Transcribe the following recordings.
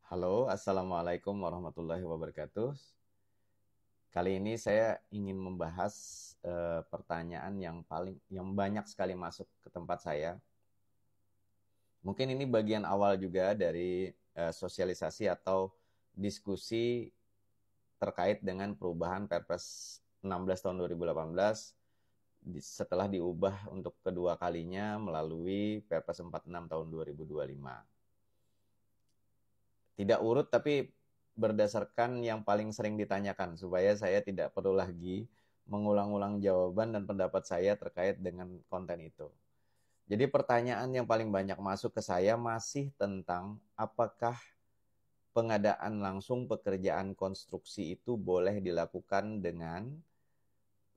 Halo, Assalamualaikum warahmatullahi wabarakatuh. Kali ini saya ingin membahas pertanyaan yang banyak sekali masuk ke tempat saya. Mungkin ini bagian awal juga dari sosialisasi atau diskusi terkait dengan perubahan Perpres 16 tahun 2018 setelah diubah untuk kedua kalinya melalui Perpres 46 tahun 2025. Tidak urut tapi berdasarkan yang paling sering ditanyakan supaya saya tidak perlu lagi mengulang-ulang jawaban dan pendapat saya terkait dengan konten itu. Jadi pertanyaan yang paling banyak masuk ke saya masih tentang apakah pengadaan langsung pekerjaan konstruksi itu boleh dilakukan dengan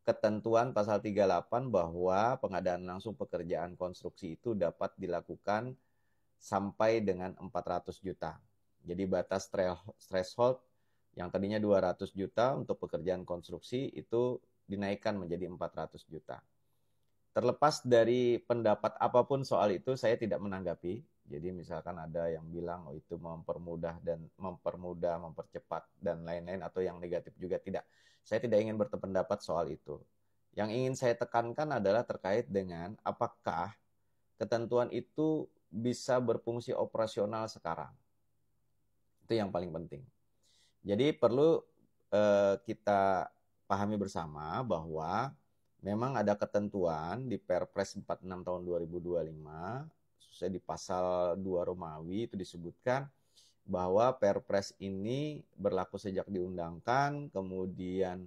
ketentuan pasal 38 bahwa pengadaan langsung pekerjaan konstruksi itu dapat dilakukan sampai dengan 400 juta. Jadi batas threshold yang tadinya 200 juta untuk pekerjaan konstruksi itu dinaikkan menjadi 400 juta. Terlepas dari pendapat apapun soal itu, saya tidak menanggapi. Jadi misalkan ada yang bilang oh itu mempermudah, mempercepat dan lain-lain atau yang negatif juga tidak. Saya tidak ingin berpendapat soal itu. Yang ingin saya tekankan adalah terkait dengan apakah ketentuan itu bisa berfungsi operasional sekarang. Itu yang paling penting. Jadi perlu kita pahami bersama bahwa memang ada ketentuan di Perpres 46 tahun 2025, khususnya di pasal 2 Romawi itu disebutkan bahwa Perpres ini berlaku sejak diundangkan, kemudian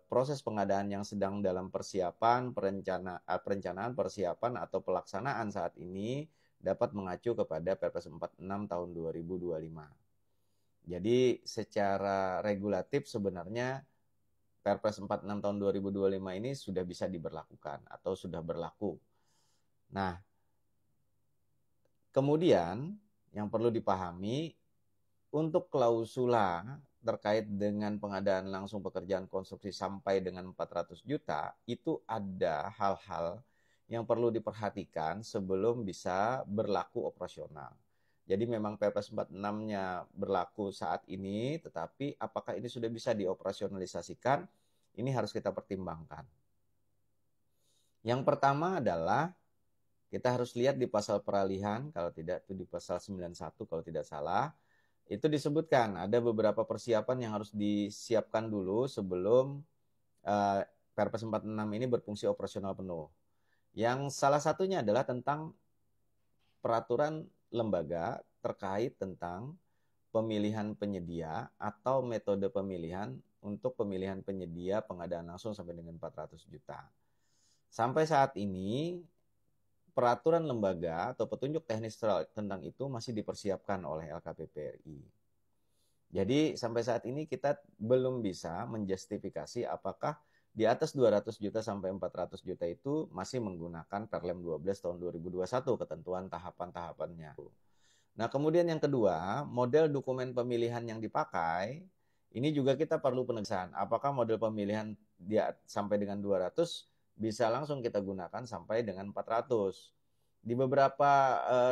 proses pengadaan yang sedang dalam perencanaan, persiapan atau pelaksanaan saat ini dapat mengacu kepada Perpres 46 tahun 2025. Jadi secara regulatif sebenarnya Perpres 46 tahun 2025 ini sudah bisa diberlakukan atau sudah berlaku. Nah, kemudian yang perlu dipahami untuk klausula terkait dengan pengadaan langsung pekerjaan konstruksi sampai dengan 400 juta, itu ada hal-hal yang perlu diperhatikan sebelum bisa berlaku operasional. Jadi memang Perpres 46-nya berlaku saat ini, tetapi apakah ini sudah bisa dioperasionalisasikan? Ini harus kita pertimbangkan. Yang pertama adalah kita harus lihat di pasal peralihan, kalau tidak itu di pasal 91 kalau tidak salah. Itu disebutkan ada beberapa persiapan yang harus disiapkan dulu sebelum Perpres 46 ini berfungsi operasional penuh. Yang salah satunya adalah tentang peraturan lembaga terkait tentang pemilihan penyedia atau metode pemilihan untuk pemilihan penyedia pengadaan langsung sampai dengan 400 juta. Sampai saat ini peraturan lembaga atau petunjuk teknis tentang itu masih dipersiapkan oleh LKPPRI. Jadi sampai saat ini kita belum bisa menjustifikasi apakah di atas 200 juta sampai 400 juta itu masih menggunakan Perlem 12 tahun 2021 ketentuan tahapan-tahapannya. Nah, kemudian yang kedua, model dokumen pemilihan yang dipakai ini juga kita perlu penegasan. Apakah model pemilihan dia sampai dengan 200 bisa langsung kita gunakan sampai dengan 400? Di beberapa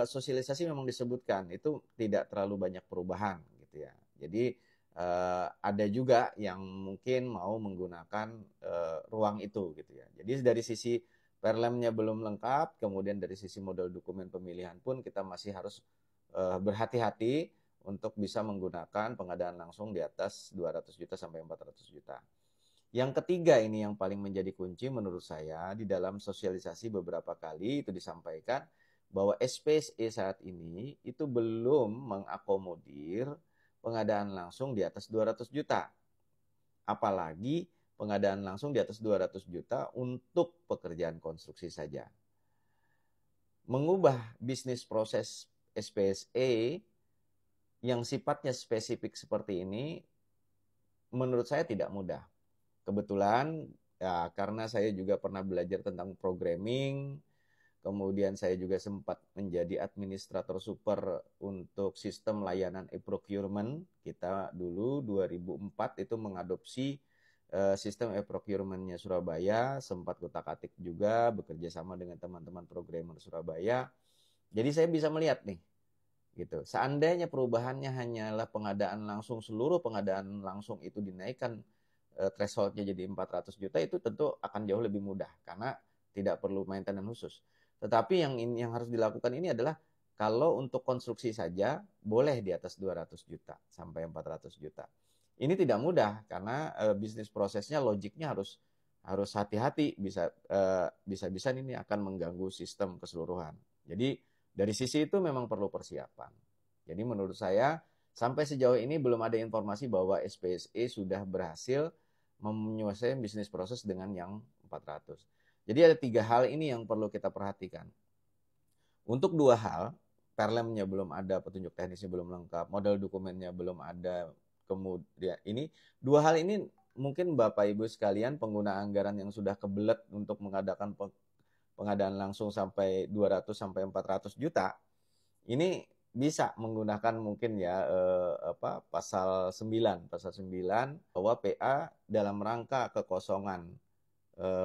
sosialisasi memang disebutkan itu tidak terlalu banyak perubahan gitu ya. Jadi ada juga yang mungkin mau menggunakan ruang itu gitu ya. Jadi dari sisi Perlemnya belum lengkap, kemudian dari sisi model dokumen pemilihan pun kita masih harus berhati-hati untuk bisa menggunakan pengadaan langsung di atas 200 juta sampai 400 juta. Yang ketiga ini yang paling menjadi kunci menurut saya di dalam sosialisasi beberapa kali itu disampaikan bahwa SPSE saat ini itu belum mengakomodir pengadaan langsung di atas 200 juta. Apalagi pengadaan langsung di atas 200 juta untuk pekerjaan konstruksi saja. Mengubah bisnis proses SPSE yang sifatnya spesifik seperti ini menurut saya tidak mudah. Kebetulan ya karena saya juga pernah belajar tentang programming, kemudian saya juga sempat menjadi administrator super untuk sistem layanan e-procurement. Kita dulu 2004 itu mengadopsi sistem e-procurement-nya Surabaya, sempat kutak-atik juga bekerja sama dengan teman-teman programmer Surabaya. Jadi saya bisa melihat nih gitu. Seandainya perubahannya hanyalah pengadaan langsung, seluruh pengadaan langsung itu dinaikkan thresholdnya jadi 400 juta, itu tentu akan jauh lebih mudah karena tidak perlu maintenance khusus. Tetapi yang harus dilakukan ini adalah kalau untuk konstruksi saja boleh di atas 200 juta sampai 400 juta. Ini tidak mudah karena bisnis prosesnya, logiknya harus hati-hati, bisa-bisa ini akan mengganggu sistem keseluruhan. Jadi dari sisi itu memang perlu persiapan. Jadi menurut saya sampai sejauh ini belum ada informasi bahwa SPSE sudah berhasil menyelesaikan bisnis proses dengan yang 400. Jadi ada 3 hal ini yang perlu kita perhatikan. Untuk 2 hal, perlemnya belum ada, petunjuk teknisnya belum lengkap, model dokumennya belum ada, kemudian ini 2 hal ini mungkin Bapak Ibu sekalian pengguna anggaran yang sudah kebelet untuk mengadakan pengadaan langsung sampai 200 sampai 400 juta, ini bisa menggunakan mungkin ya pasal 9 bahwa PA dalam rangka kekosongan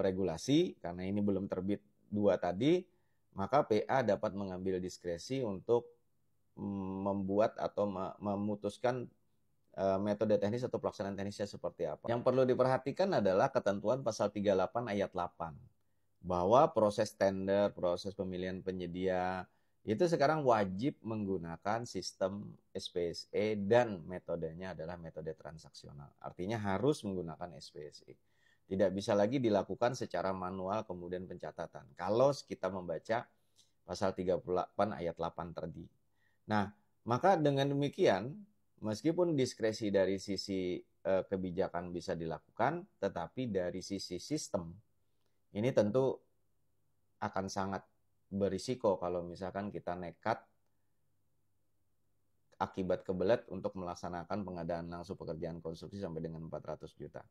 regulasi karena ini belum terbit 2 tadi, maka PA dapat mengambil diskresi untuk membuat atau memutuskan metode teknis atau pelaksanaan teknisnya seperti apa. Yang perlu diperhatikan adalah ketentuan pasal 38 ayat 8 bahwa proses tender, proses pemilihan penyedia itu sekarang wajib menggunakan sistem SPSE dan metodenya adalah metode transaksional. Artinya harus menggunakan SPSE. Tidak bisa lagi dilakukan secara manual kemudian pencatatan. Kalau kita membaca pasal 38 ayat 8 tadi. Nah, maka dengan demikian meskipun diskresi dari sisi kebijakan bisa dilakukan, tetapi dari sisi sistem ini tentu akan sangat berisiko kalau misalkan kita nekat akibat kebelet untuk melaksanakan pengadaan langsung pekerjaan konstruksi sampai dengan 400 juta.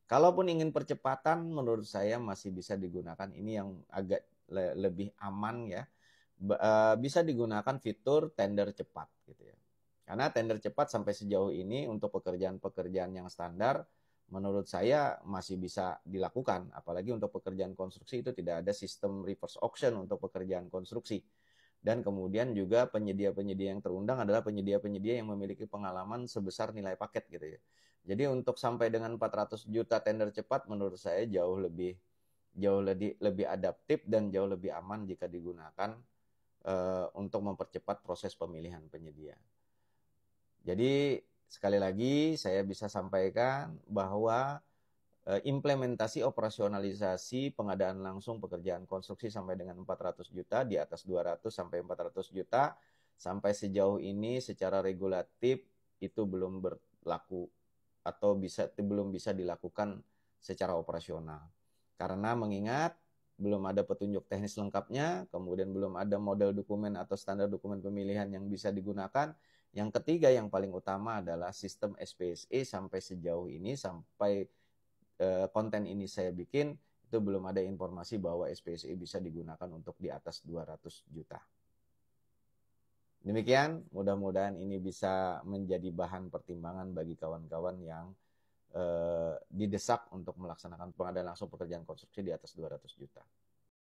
Kalaupun ingin percepatan, menurut saya masih bisa digunakan. Ini yang agak lebih aman ya. Bisa digunakan fitur tender cepat gitu ya. Karena tender cepat sampai sejauh ini untuk pekerjaan-pekerjaan yang standar menurut saya masih bisa dilakukan. Apalagi untuk pekerjaan konstruksi itu tidak ada sistem reverse auction untuk pekerjaan konstruksi. Dan kemudian juga penyedia-penyedia yang terundang adalah penyedia-penyedia yang memiliki pengalaman sebesar nilai paket gitu ya. Jadi untuk sampai dengan 400 juta tender cepat menurut saya jauh lebih adaptif dan jauh lebih aman jika digunakan untuk mempercepat proses pemilihan penyedia. Jadi sekali lagi saya bisa sampaikan bahwa implementasi operasionalisasi pengadaan langsung pekerjaan konstruksi sampai dengan 400 juta, di atas 200 sampai 400 juta, sampai sejauh ini secara regulatif itu belum berlaku atau belum bisa dilakukan secara operasional. Karena mengingat belum ada petunjuk teknis lengkapnya, kemudian belum ada model dokumen atau standar dokumen pemilihan yang bisa digunakan. Yang ketiga yang paling utama adalah sistem SPSE sampai sejauh ini, sampai konten ini saya bikin, itu belum ada informasi bahwa SPSE bisa digunakan untuk di atas 200 juta. Demikian, mudah-mudahan ini bisa menjadi bahan pertimbangan bagi kawan-kawan yang didesak untuk melaksanakan pengadaan langsung pekerjaan konstruksi di atas 200 juta.